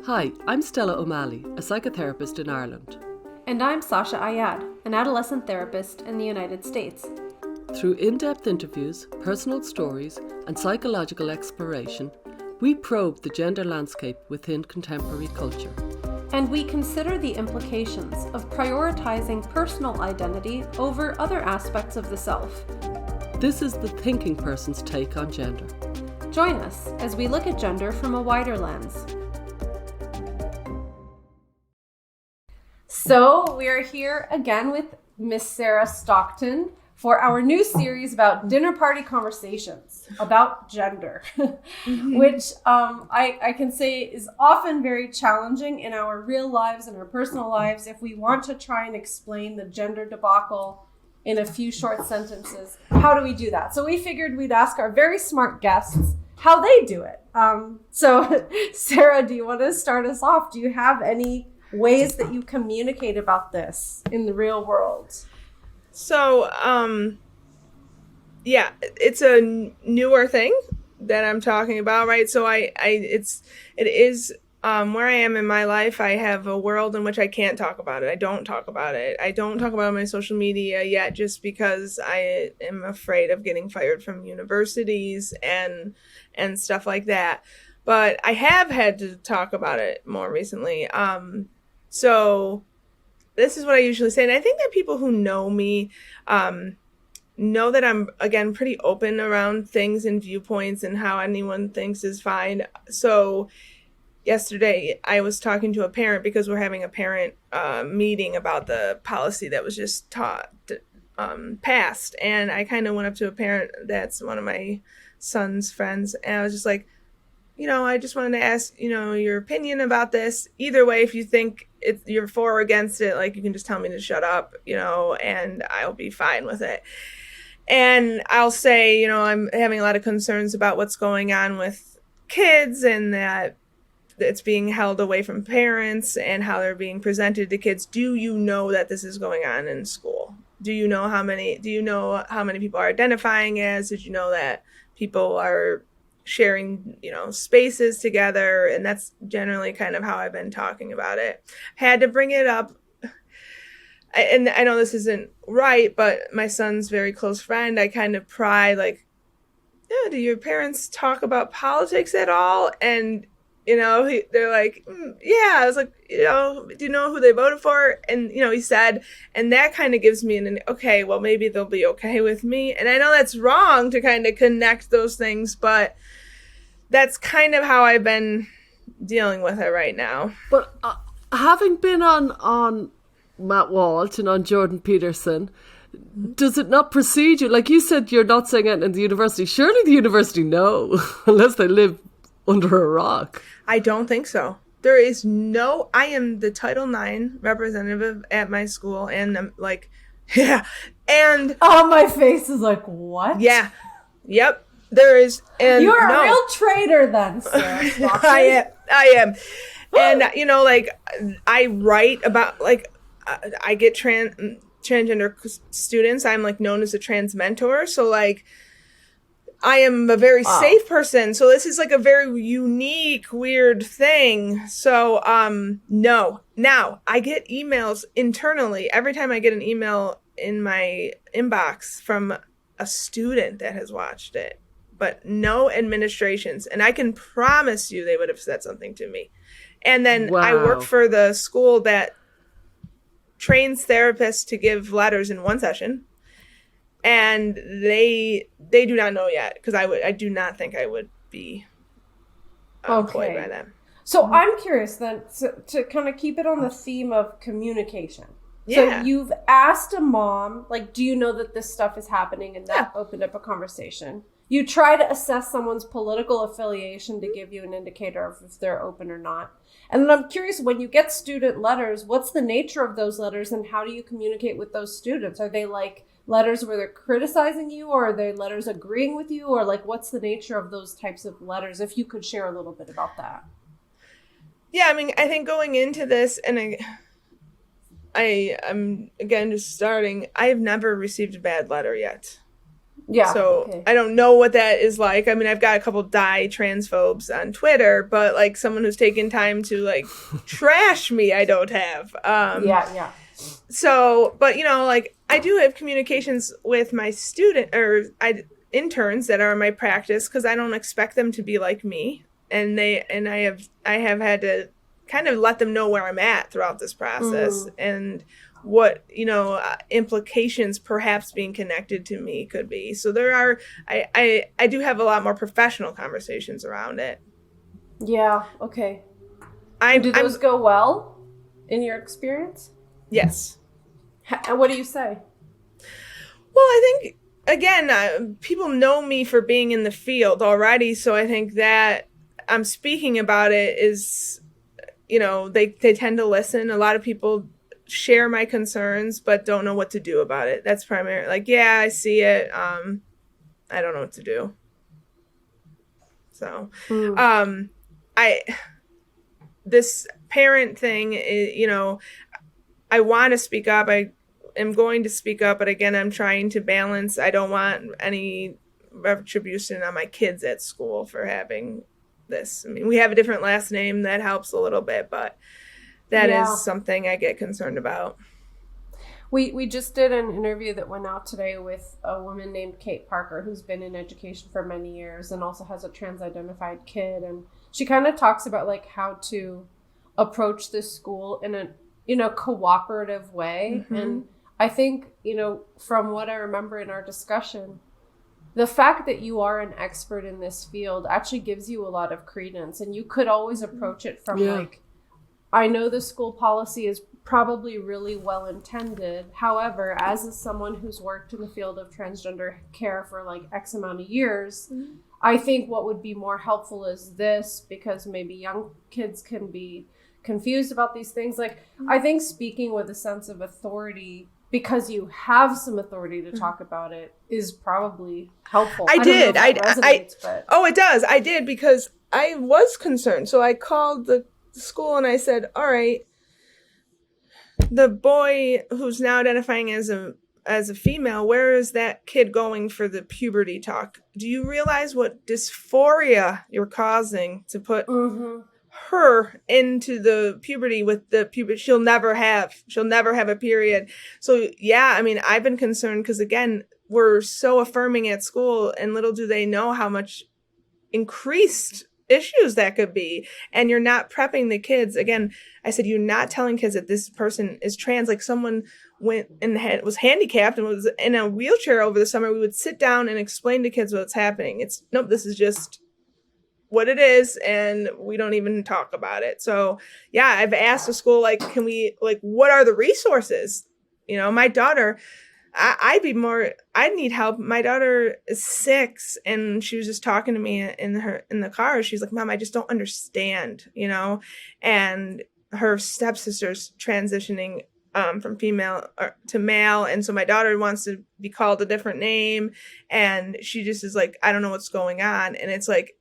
Hi, I'm Stella O'Malley, a psychotherapist in Ireland. And I'm Sasha Ayad, an adolescent therapist in the United States. Through in-depth interviews, personal stories, and psychological exploration, we probe the gender landscape within contemporary culture. And we consider the implications of prioritizing personal identity over other aspects of the self. This is the thinking person's take on gender. Join us as we look at gender from a wider lens. So we are here again with Miss Sara Stockton for our new series about dinner party conversations about gender, which I can say is often very challenging in our real lives and our personal lives if we want to try and explain the gender debacle in a few short sentences. How do we do that? So we figured we'd ask our very smart guests how they do it. So Sara, do you want to start us off? Do you have any ways that you communicate about this in the real world? So, yeah, it's a newer thing that I'm talking about, right? So it is where I am in my life. I have a world in which I can't talk about it. I don't talk about it. I don't talk about it on my social media yet, just because I am afraid of getting fired from universities and stuff like that. But I have had to talk about it more recently. So this is what I usually say. And I think that people who know me know that I'm, again, pretty open around things and viewpoints and how anyone thinks is fine. So yesterday I was talking to a parent because we're having a parent meeting about the policy that was just passed. And I kind of went up to a parent that's one of my son's friends. And I was just like, I just wanted to ask, your opinion about this. Either way, if you think you're for or against it, like, you can just tell me to shut up, and I'll be fine with it. And I'll say, I'm having a lot of concerns about what's going on with kids and that it's being held away from parents and how they're being presented to kids. Do you know that this is going on in school? Do you know how many people are identifying as? Did you know that people are sharing, spaces together? And that's generally kind of how I've been talking about it. Had to bring it up. And I know this isn't right, but my son's very close friend, I kind of pry, like, yeah, do your parents talk about politics at all? And, they're like, yeah. I was like, do you know who they voted for? And, he said, and that kind of gives me okay, well, maybe they'll be okay with me. And I know that's wrong to kind of connect those things, but that's kind of how I've been dealing with it right now. But having been on Matt Walsh and on Jordan Peterson, does it not precede you? Like you said, you're not saying it in the university. Surely the university know, unless they live under a rock. I don't think so. There is I am the Title IX representative at my school, and I'm like, yeah. And my face is like, what? Yeah. Yep. There is. And you're a real traitor then, Sara. I am. And, I write about, I get transgender students. I'm, known as a trans mentor. So, I am a very safe person. So this is a very unique, weird thing. So, no. Now, I get emails internally. Every time I get an email in my inbox from a student that has watched it, but no administrations. And I can promise you they would have said something to me. And then I work for the school that trains therapists to give letters in one session. And they do not know yet, because I do not think I would be employed by them. So I'm curious then, to kind of keep it on the theme of communication. Yeah. So you've asked a mom, do you know that this stuff is happening? And that opened up a conversation. You try to assess someone's political affiliation to give you an indicator of if they're open or not. And then I'm curious, when you get student letters, what's the nature of those letters and how do you communicate with those students? Are they letters where they're criticizing you, or are they letters agreeing with you, or what's the nature of those types of letters? If you could share a little bit about that. Yeah, I think going into this, and I'm again just starting, I have never received a bad letter yet. Yeah. So Okay. I don't know what that is like. I mean, I've got a couple die transphobes on Twitter, but like someone who's taken time to like trash me, I don't have. Yeah. So, but like I do have communications with my interns that are in my practice because I don't expect them to be like me, and I have had to kind of let them know where I'm at throughout this process and what implications perhaps being connected to me could be. So there are I do have a lot more professional conversations around it. Yeah. Okay. I'm Do those go well in your experience? Yes. And what do you say? Well, I think again, people know me for being in the field already, so I think that I'm speaking about it is, they tend to listen. A lot of people share my concerns, but don't know what to do about it. That's primarily like, yeah, I see it. I don't know what to do. So, this parent thing, I want to speak up. I am going to speak up, but again, I'm trying to balance. I don't want any retribution on my kids at school for having this. I mean, we have a different last name that helps a little bit, but that is something I get concerned about. We just did an interview that went out today with a woman named Kate Parker, who's been in education for many years and also has a trans-identified kid. And she kind of talks about like how to approach this school in a cooperative way. Mm-hmm. And I think, from what I remember in our discussion, the fact that you are an expert in this field actually gives you a lot of credence, and you could always approach it from like, I know the school policy is probably really well intended. However, as someone who's worked in the field of transgender care for like X amount of years, I think what would be more helpful is this, because maybe young kids can be confused about these things. Like, I think speaking with a sense of authority, because you have some authority to talk about it, is probably helpful. I did. But... it does. I did, because I was concerned. So I called the school and I said, all right, the boy who's now identifying as a female, where is that kid going for the puberty talk? Do you realize what dysphoria you're causing to put her into the puberty with the puberty she'll never have a period? So yeah, I mean, I've been concerned because again, we're so affirming at school, and little do they know how much increased issues that could be. And you're not prepping the kids. Again, I said, you're not telling kids that this person is trans. Like, someone went and was handicapped and was in a wheelchair over the summer. We would sit down and explain to kids what's happening. It's nope, this is just what it is, and we don't even talk about it. So yeah, I've asked the school, like, can we, like, what are the resources? My daughter, I'd need help. My daughter is 6, and she was just talking to me in the car. She's like, Mom, I just don't understand, and her stepsister's transitioning from female to male. And so my daughter wants to be called a different name, and she just is like, I don't know what's going on. And it's like,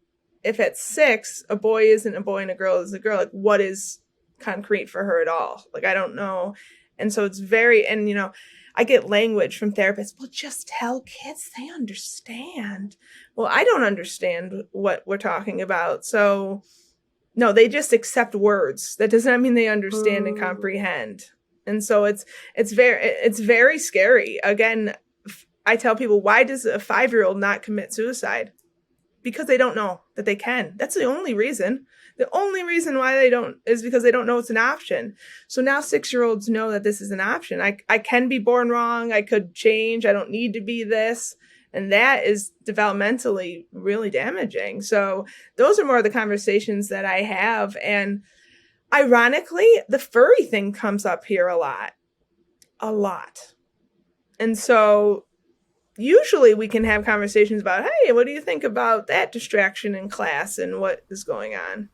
if at 6, a boy isn't a boy and a girl is a girl, like, what is concrete for her at all? Like, I don't know. And so it's very, and I get language from therapists. Well, just tell kids, they understand. Well, I don't understand what we're talking about. So no, they just accept words. That does not mean they understand and comprehend. And so it's very scary. Again, I tell people, why does a 5-year-old not commit suicide? Because they don't know that they can. That's the only reason. The only reason why they don't is because they don't know it's an option. So now 6-year-olds know that this is an option. I can be born wrong. I could change. I don't need to be this. And that is developmentally really damaging. So those are more of the conversations that I have. And ironically, the furry thing comes up here a lot. And so usually we can have conversations about, hey, what do you think about that distraction in class and what is going on?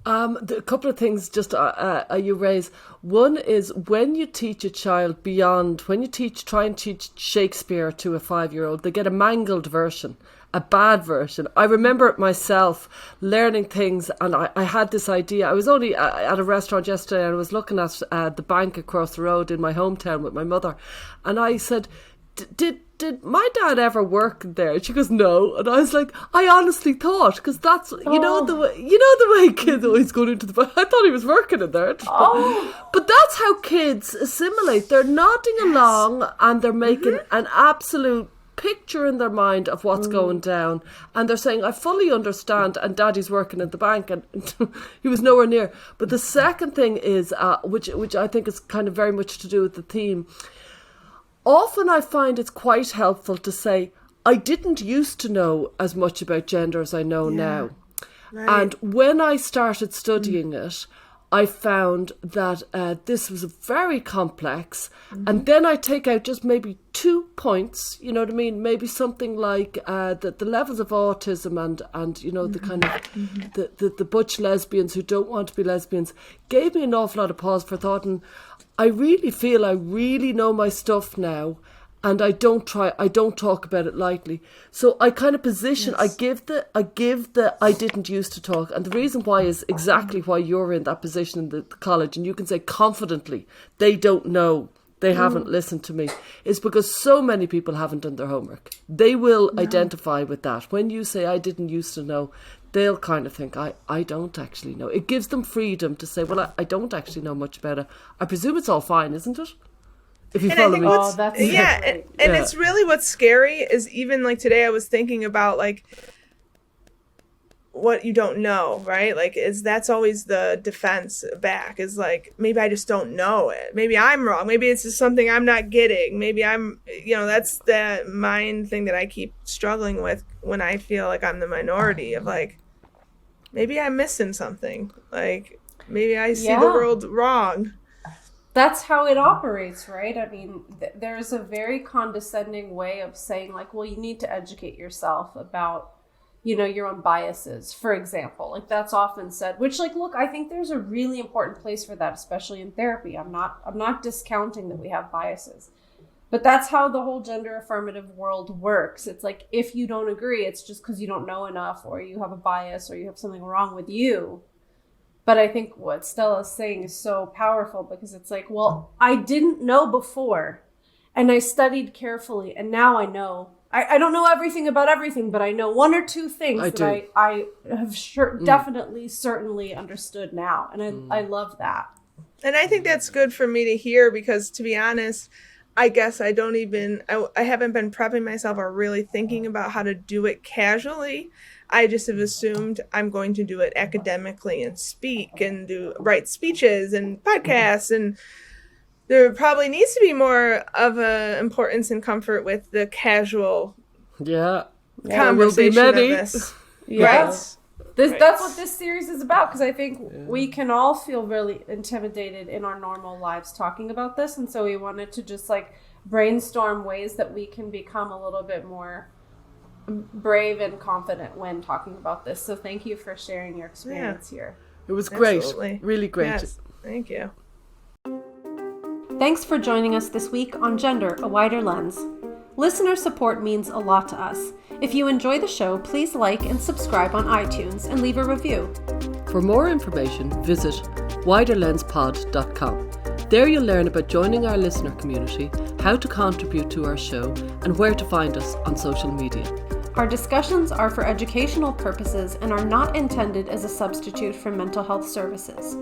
A couple of things just you raise. One is when you teach a child try and teach Shakespeare to a 5-year-old, they get a mangled version, a bad version. I remember it myself learning things, and I had this idea. I was only at a restaurant yesterday, and I was looking at the bank across the road in my hometown with my mother, and I said, did my dad ever work there? She goes, no. And I was like, I honestly thought, because that's, you know the way kids always go into the, I thought he was working in there. But that's how kids assimilate. They're nodding along and they're making an absolute picture in their mind of what's going down, and they're saying, I fully understand, and Daddy's working at the bank, and he was nowhere near. But the second thing is, which I think is kind of very much to do with the theme, often I find it's quite helpful to say, I didn't used to know as much about gender as I know now. Right. And when I started studying it, I found that this was very complex. And then I take out just maybe 2 points, you know what I mean? Maybe something like the levels of autism and you know, the kind of the butch lesbians who don't want to be lesbians gave me an awful lot of pause for thought. And I really feel I really know my stuff now, and I don't talk about it lightly. So I kind of position, I give the I didn't used to talk. And the reason why is exactly why you're in that position in the college, and you can say confidently, they don't know, they haven't listened to me, is because so many people haven't done their homework. They will identify with that. When you say, I didn't used to know, they'll kind of think, I don't actually know. It gives them freedom to say, well, I don't actually know much about it. I presume it's all fine, isn't it? If you follow me. And it's really what's scary is, even like today I was thinking about like what you don't know, right? Like that's always the defense back, is like, maybe I just don't know it. Maybe I'm wrong. Maybe it's just something I'm not getting. Maybe I'm, that's the mind thing that I keep struggling with when I feel like I'm the minority, of like, maybe I'm missing something. Like maybe I see the world wrong. That's how it operates, right? I mean, there's a very condescending way of saying, like, well, you need to educate yourself about, your own biases, for example. Like, that's often said, which, like, look, I think there's a really important place for that, especially in therapy. I'm not discounting that we have biases. But that's how the whole gender affirmative world works. It's like, if you don't agree, it's just because you don't know enough, or you have a bias, or you have something wrong with you. But I think what Stella's saying is so powerful, because it's like, well, I didn't know before, and I studied carefully, and now I know. I don't know everything about everything, but I know 1 or 2 things I have definitely, certainly understood now. And I love that. And I think that's good for me to hear, because, to be honest, I guess I haven't been prepping myself or really thinking about how to do it casually. I just have assumed I'm going to do it academically and speak and write speeches and podcasts, and there probably needs to be more of a importance and comfort with the casual conversation of this. Yes. Right? That's what this series is about, because I think we can all feel really intimidated in our normal lives talking about this, and so we wanted to just like brainstorm ways that we can become a little bit more brave and confident when talking about this. So thank you for sharing your experience here. It was great. Absolutely. Really great. Yes. Thank you. Thanks for joining us this week on Gender, a Wider Lens. Listener support means a lot to us. If you enjoy the show, please like and subscribe on iTunes and leave a review. For more information, visit widerlenspod.com. There you'll learn about joining our listener community, how to contribute to our show, and where to find us on social media. Our discussions are for educational purposes and are not intended as a substitute for mental health services.